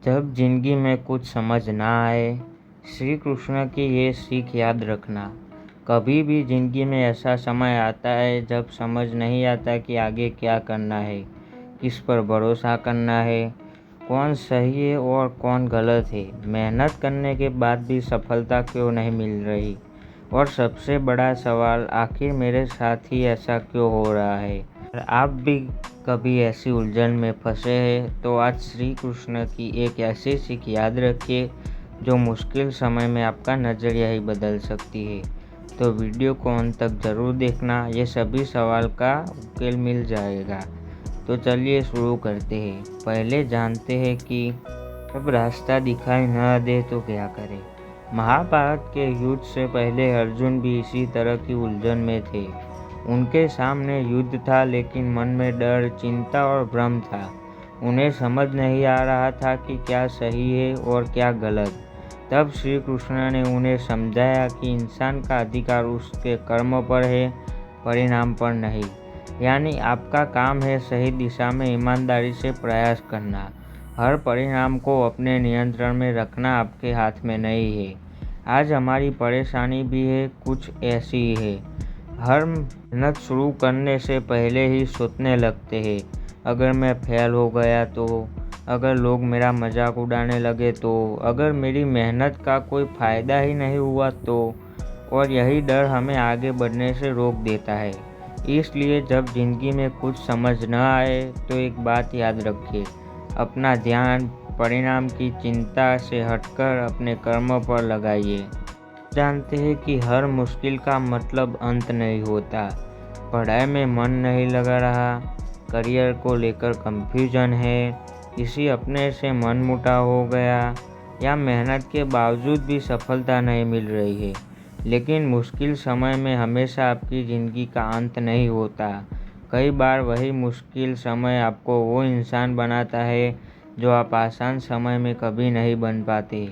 जब जिंदगी में कुछ समझ ना आए, श्री कृष्ण की ये सीख याद रखना। कभी भी जिंदगी में ऐसा समय आता है जब समझ नहीं आता कि आगे क्या करना है, किस पर भरोसा करना है, कौन सही है और कौन गलत है। मेहनत करने के बाद भी सफलता क्यों नहीं मिल रही, और सबसे बड़ा सवाल, आखिर मेरे साथ ही ऐसा क्यों हो रहा है। अगर आप भी कभी ऐसी उलझन में फंसे हैं तो आज श्री कृष्ण की एक ऐसी सीख याद रखिए जो मुश्किल समय में आपका नज़रिया ही बदल सकती है। तो वीडियो को अंत तक ज़रूर देखना, ये सभी सवाल का उकेल मिल जाएगा। तो चलिए शुरू करते हैं। पहले जानते हैं कि जब रास्ता दिखाई न दे तो क्या करें। महाभारत के युद्ध से पहले अर्जुन भी इसी तरह की उलझन में थे। उनके सामने युद्ध था, लेकिन मन में डर, चिंता और भ्रम था। उन्हें समझ नहीं आ रहा था कि क्या सही है और क्या गलत। तब श्री कृष्ण ने उन्हें समझाया कि इंसान का अधिकार उसके कर्म पर है, परिणाम पर नहीं। यानी आपका काम है सही दिशा में ईमानदारी से प्रयास करना। हर परिणाम को अपने नियंत्रण में रखना आपके हाथ में नहीं है। आज हमारी परेशानी भी है कुछ ऐसी ही है। हर मेहनत शुरू करने से पहले ही सोचने लगते हैं, अगर मैं फेल हो गया तो, अगर लोग मेरा मजाक उड़ाने लगे तो, अगर मेरी मेहनत का कोई फ़ायदा ही नहीं हुआ तो। और यही डर हमें आगे बढ़ने से रोक देता है। इसलिए जब ज़िंदगी में कुछ समझ न आए तो एक बात याद रखिए, अपना ध्यान परिणाम की चिंता से हटकर अपने कर्म पर लगाइए। जानते हैं कि हर मुश्किल का मतलब अंत नहीं होता। पढ़ाई में मन नहीं लगा रहा, करियर को लेकर कंफ्यूजन है, किसी अपने से मनमुटाव हो गया, या मेहनत के बावजूद भी सफलता नहीं मिल रही है। लेकिन मुश्किल समय में हमेशा आपकी ज़िंदगी का अंत नहीं होता। कई बार वही मुश्किल समय आपको वो इंसान बनाता है जो आप आसान समय में कभी नहीं बन पाते।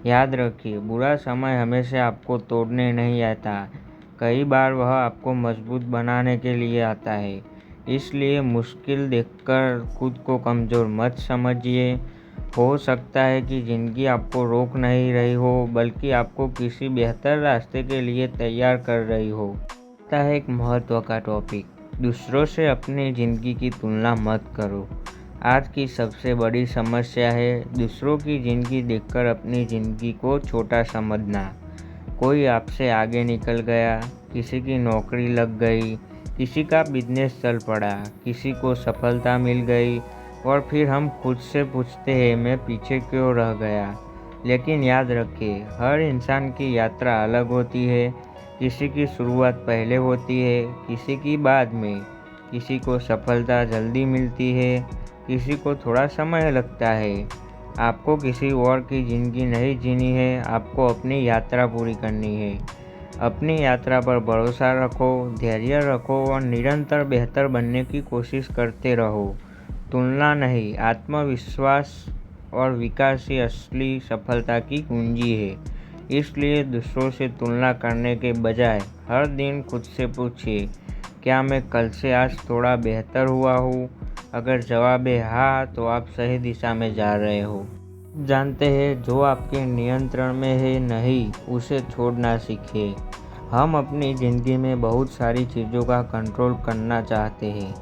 याद रखिए, बुरा समय हमेशा आपको तोड़ने नहीं आता, कई बार वह आपको मजबूत बनाने के लिए आता है। इसलिए मुश्किल देखकर खुद को कमज़ोर मत समझिए। हो सकता है कि ज़िंदगी आपको रोक नहीं रही हो, बल्कि आपको किसी बेहतर रास्ते के लिए तैयार कर रही हो। आता है एक महत्व का टॉपिक, दूसरों से अपनी ज़िंदगी की तुलना मत करो। आज की सबसे बड़ी समस्या है दूसरों की ज़िंदगी देखकर अपनी ज़िंदगी को छोटा समझना। कोई आपसे आगे निकल गया, किसी की नौकरी लग गई, किसी का बिजनेस चल पड़ा, किसी को सफलता मिल गई, और फिर हम खुद से पूछते हैं मैं पीछे क्यों रह गया। लेकिन याद रखिए, हर इंसान की यात्रा अलग होती है। किसी की शुरुआत पहले होती है, किसी की बाद में। किसी को सफलता जल्दी मिलती है, किसी को थोड़ा समय लगता है। आपको किसी और की ज़िंदगी नहीं जीनी है, आपको अपनी यात्रा पूरी करनी है। अपनी यात्रा पर भरोसा रखो, धैर्य रखो और निरंतर बेहतर बनने की कोशिश करते रहो। तुलना नहीं, आत्मविश्वास और विकास ही असली सफलता की कुंजी है। इसलिए दूसरों से तुलना करने के बजाय हर दिन खुद से पूछिए, क्या मैं कल से आज थोड़ा बेहतर हुआ हूँ। अगर जवाब है हाँ, तो आप सही दिशा में जा रहे हो। जानते हैं, जो आपके नियंत्रण में है नहीं, उसे छोड़ना सीखिए। हम अपनी ज़िंदगी में बहुत सारी चीज़ों का कंट्रोल करना चाहते हैं।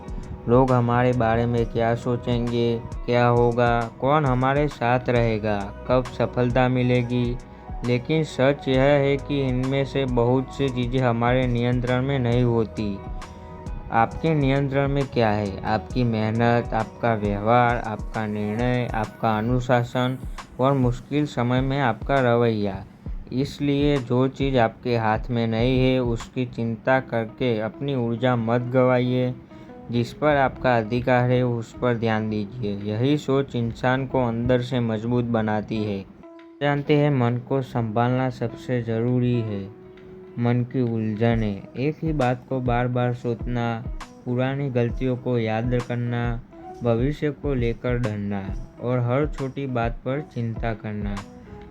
लोग हमारे बारे में क्या सोचेंगे, क्या होगा, कौन हमारे साथ रहेगा, कब सफलता मिलेगी। लेकिन सच यह है कि इनमें से बहुत सी चीज़ें हमारे नियंत्रण में नहीं होती। आपके नियंत्रण में क्या है? आपकी मेहनत, आपका व्यवहार, आपका निर्णय, आपका अनुशासन और मुश्किल समय में आपका रवैया। इसलिए जो चीज़ आपके हाथ में नहीं है उसकी चिंता करके अपनी ऊर्जा मत गवाइए। जिस पर आपका अधिकार है उस पर ध्यान दीजिए। यही सोच इंसान को अंदर से मजबूत बनाती है। जानते हैं, मन को संभालना सबसे ज़रूरी है। मन की उलझनें, एक ही बात को बार बार सोचना, पुरानी गलतियों को याद करना, भविष्य को लेकर डरना और हर छोटी बात पर चिंता करना।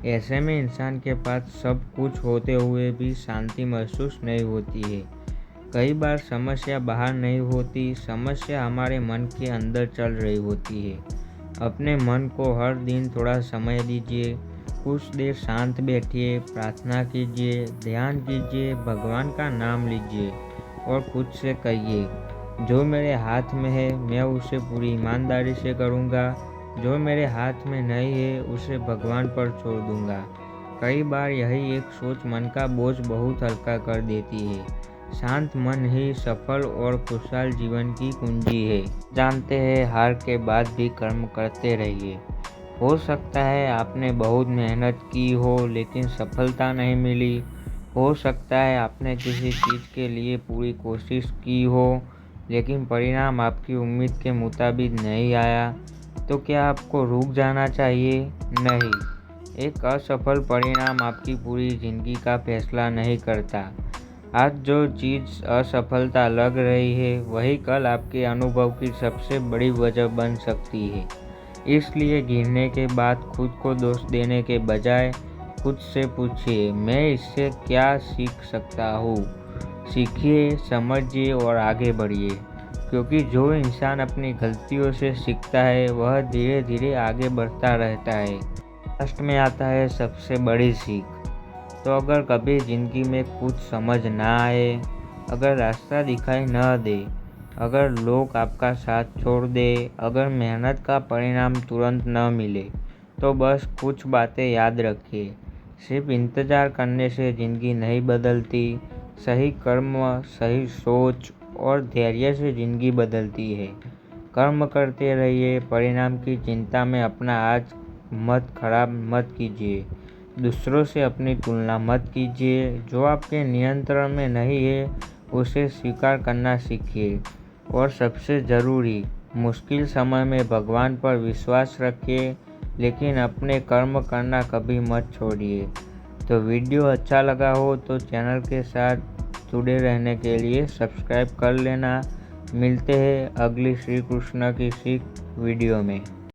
ऐसे में इंसान के पास सब कुछ होते हुए भी शांति महसूस नहीं होती है। कई बार समस्या बाहर नहीं होती, समस्या हमारे मन के अंदर चल रही होती है। अपने मन को हर दिन थोड़ा समय दीजिए, कुछ देर शांत बैठिए, प्रार्थना कीजिए, ध्यान कीजिए, भगवान का नाम लीजिए और खुद से कहिए, जो मेरे हाथ में है मैं उसे पूरी ईमानदारी से करूँगा, जो मेरे हाथ में नहीं है उसे भगवान पर छोड़ दूँगा। कई बार यही एक सोच मन का बोझ बहुत हल्का कर देती है। शांत मन ही सफल और खुशहाल जीवन की कुंजी है। जानते हैं, हार के बाद भी कर्म करते रहिए। हो सकता है आपने बहुत मेहनत की हो लेकिन सफलता नहीं मिली। हो सकता है आपने किसी चीज़ के लिए पूरी कोशिश की हो लेकिन परिणाम आपकी उम्मीद के मुताबिक नहीं आया। तो क्या आपको रुक जाना चाहिए? नहीं। एक असफल परिणाम आपकी पूरी जिंदगी का फैसला नहीं करता। आज जो चीज़ असफलता लग रही है वही कल आपके अनुभव की सबसे बड़ी वजह बन सकती है। इसलिए गिरने के बाद खुद को दोष देने के बजाय खुद से पूछिए, मैं इससे क्या सीख सकता हूँ। सीखिए, समझिए और आगे बढ़िए, क्योंकि जो इंसान अपनी गलतियों से सीखता है वह धीरे धीरे आगे बढ़ता रहता है। लास्ट में आता है सबसे बड़ी सीख। तो अगर कभी ज़िंदगी में कुछ समझ ना आए, अगर रास्ता दिखाई न दे, अगर लोग आपका साथ छोड़ दे, अगर मेहनत का परिणाम तुरंत न मिले, तो बस कुछ बातें याद रखिए। सिर्फ इंतज़ार करने से ज़िंदगी नहीं बदलती। सही कर्म, सही सोच और धैर्य से ज़िंदगी बदलती है। कर्म करते रहिए, परिणाम की चिंता में अपना आज खराब मत कीजिए। दूसरों से अपनी तुलना मत कीजिए। जो आपके नियंत्रण में नहीं है उसे स्वीकार करना सीखिए। और सबसे ज़रूरी, मुश्किल समय में भगवान पर विश्वास रखिए, लेकिन अपने कर्म करना कभी मत छोड़िए। तो वीडियो अच्छा लगा हो तो चैनल के साथ जुड़े रहने के लिए सब्सक्राइब कर लेना। मिलते हैं अगली श्री कृष्ण की सीख वीडियो में।